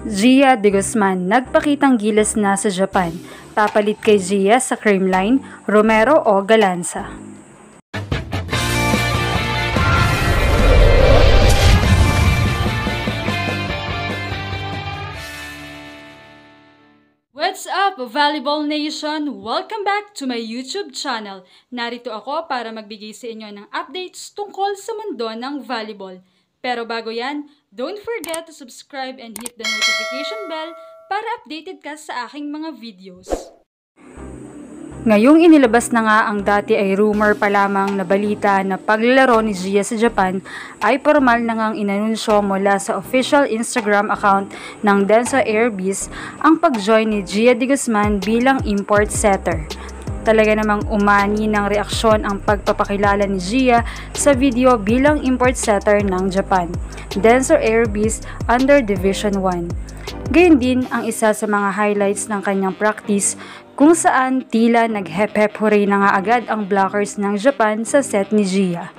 Gia de Guzman nagpakitang gilas na sa Japan. Papalit kay Gia sa Creamline, Romero o Galanza. What's up, Volleyball Nation? Welcome back to my YouTube channel. Narito ako para magbigay sa inyo ng updates tungkol sa mundo ng volleyball. Pero bago yan, don't forget to subscribe and hit the notification bell para updated ka sa aking mga videos. Ngayong inilabas na nga ang dati ay rumor pa lamang na balita na paglalaro ni Gia sa Japan ay formal na ngang inanunsyo mula sa official Instagram account ng Denso Airbees ang pag-join ni Gia de Guzman bilang import setter. Talaga namang umani ng reaksyon ang pagpapakilala ni Gia sa video bilang import setter ng Japan, Denso Airbees under Division 1. Gayun din ang isa sa mga highlights ng kanyang practice kung saan tila nag-hep-hep hooray na nga agad ang blockers ng Japan sa set ni Gia.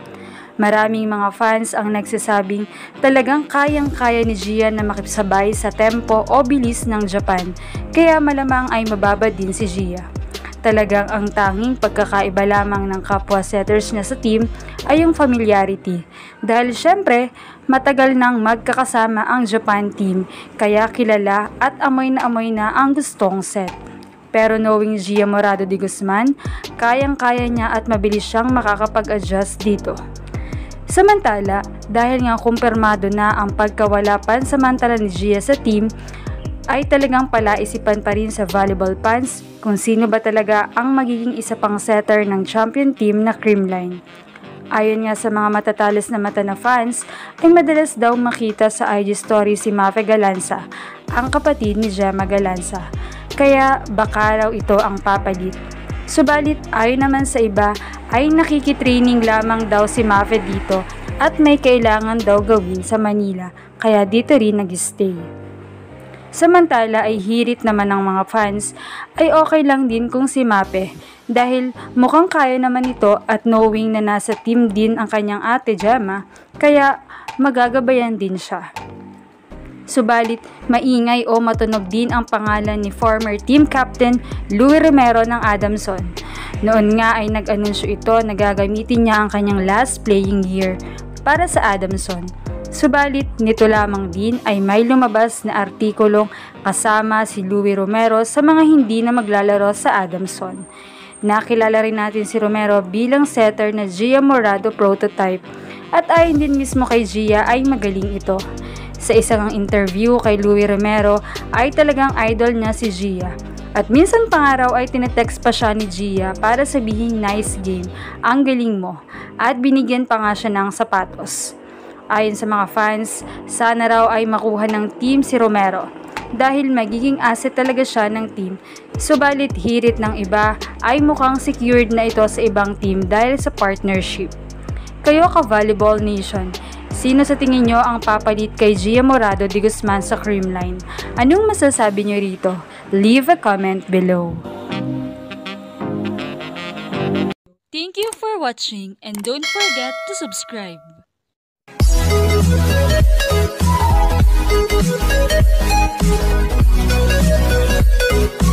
Maraming mga fans ang nagsasabing talagang kayang-kaya ni Gia na makisabay sa tempo o bilis ng Japan, kaya malamang ay mababa din si Gia. Talagang ang tanging pagkakaiba lamang ng kapwa setters niya sa team ay yung familiarity. Dahil syempre, matagal nang magkakasama ang Japan team, kaya kilala at amoy na ang gustong set. Pero knowing Gia Morado de Guzman, kayang-kaya niya at mabilis siyang makakapag-adjust dito. Samantala, dahil nga kumpirmado na ang pagkawala pansamantala ni Gia sa team, ay talagang palaisipan pa rin sa volleyball fans kung sino ba talaga ang magiging isa pang setter ng champion team na Creamline. Ayon nga sa mga matatalis na mata na fans, ay madalas daw makita sa IG story si Mafe Galanza, ang kapatid ni Gemma Galanza. Kaya baka raw ito ang papalit. Subalit ayon naman sa iba ay nakikitraining lamang daw si Mafe dito at may kailangan daw gawin sa Manila, kaya dito rin nag-stay. Samantala ay hirit naman ng mga fans ay okay lang din kung si Mape dahil mukhang kaya naman ito at knowing na nasa team din ang kanyang ate Gemma, kaya magagabayan din siya. Subalit maingay o matunog din ang pangalan ni former team captain Louie Romero ng Adamson. Noon nga ay nag-anunsyo ito na gagamitin niya ang kanyang last playing year para sa Adamson. Subalit nito lamang din ay may lumabas na artikulong kasama si Louie Romero sa mga hindi na maglalaro sa Adamson. Nakilala rin natin si Romero bilang setter na Gia Morado prototype at ayon din mismo kay Gia ay magaling ito. Sa isang interview kay Louie Romero ay talagang idol niya si Gia. At minsan pa nga raw ay tinetext pa siya ni Gia para sabihin nice game, ang galing mo, at binigyan pa nga siya ng sapatos. Ayon sa mga fans, sana raw ay makuha ng team si Romero dahil magiging asset talaga siya ng team. Subalit hirit ng iba ay mukhang secured na ito sa ibang team dahil sa partnership. Kayo ka Volleyball Nation, sino sa tingin nyo ang papalit kay Gia Morado de Guzman sa Creamline? Anong masasabi nyo rito? Leave a comment below. Thank you for watching and don't forget to subscribe. We'll be right back.